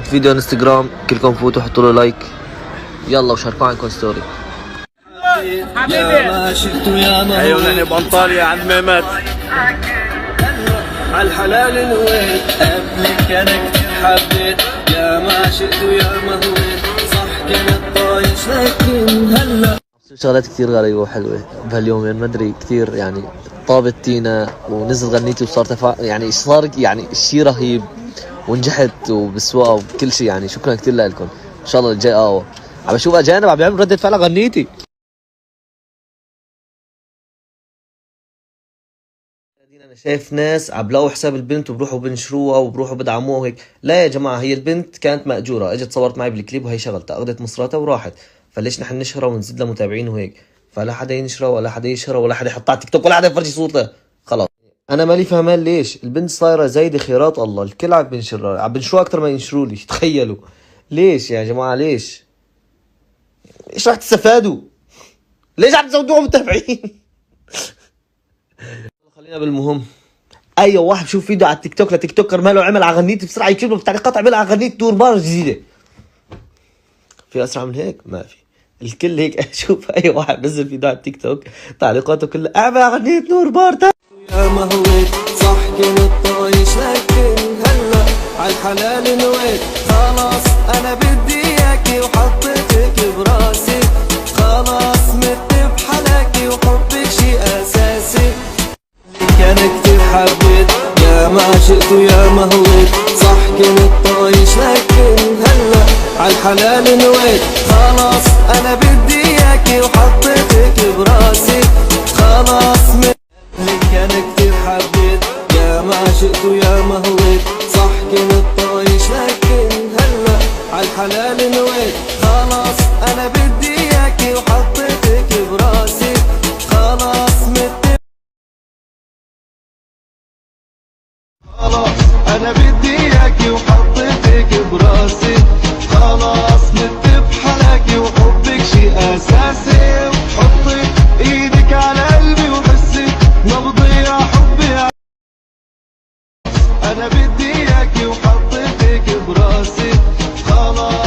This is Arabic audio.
فيديو انستغرام، كلكم فوتوا حطوا له لايك يلا وشاركوا عنكم ستوري. حبيبي ما شفت يا ما ايوه نحن بانطاليا يا عم مات عالحلال نويت قبلك انا كتير حبيت يا ما شئت ويا ما هويت صح كنت طايش لكن هلا شغلات كتير غريبة وحلوة بهاليومين، ما ادري كتير يعني طابت تينا ونزل غنيتي وصار يعني صار يعني شيء رهيب ونجحت وبسواقة وبكل شيء يعني. شكرا كتير لكم. ان شاء الله الجاي قهوة. عم بشوف اجانب عم بيعملوا ردة فعل غنيتي. انا شايف ناس عم بلاقوا حساب البنت وبروحوا بنشروها وبروحوا بدعموها وهيك. لا يا جماعة، هي البنت كانت مأجورة، اجت صورت معي بالكليب وهي شغلتها، اخذت مصراتها وراحت. فليش نحن نشهرها ونزيد لها متابعين وهيك؟ فلا حدا ينشرها ولا حدا يشهرها ولا حدا يحطها على تيك توك ولا حدا يفرجي صورتها. خلاص انا مالي فهمان ليش البنت صايره زايده خيرات الله، الكل عم بنشرها، عم بنشروها اكثر ما ينشروا لي. تخيلوا ليش يا جماعه؟ ليش؟ ايش راح تستفادوا؟ ليش عم تزودوها متابعين؟ خلينا بالمهم. اي واحد بشوف فيديو على التيك توك لتيك توكر ماله عمل على غنيتي بسرعه يكتب له بالتعليقات عمل على غنيتي دور بار جديده. في اسرع من هيك؟ ما في. الكل هيك اشوف اي واحد نزل فيديو على التيك توك تعليقاته كلها اعمل على غنية نور بار يا ما هويت صح كنت طايش لكن هلا عالحلال نويت خلاص انا بدي اياكي وحطيتك براسي خلاص مت بحلاكي وحبك شي اساسي كان كتير حبيت يا ما شئت ويا ما هويت صح كنت طايش لكن هلا عالحلال نويت خلاص انا بدي اياكي وحطيتك براسي خلاص كان كتير حبيت يا ما شئت ويا ما هويت صح كنت طايش لكن هلا عالحلال نويت خلاص انا بدي اياكي وحطيتك براسي خلاص مت خلاص انا بدي اياكي وحطيتك براسي خلاص مت بحلاكي وحبك شي اساسي وحطي ايدك على قلبي وحسي نبضي يا حبي انا بدي اياكي وحطيتك براسي خلاص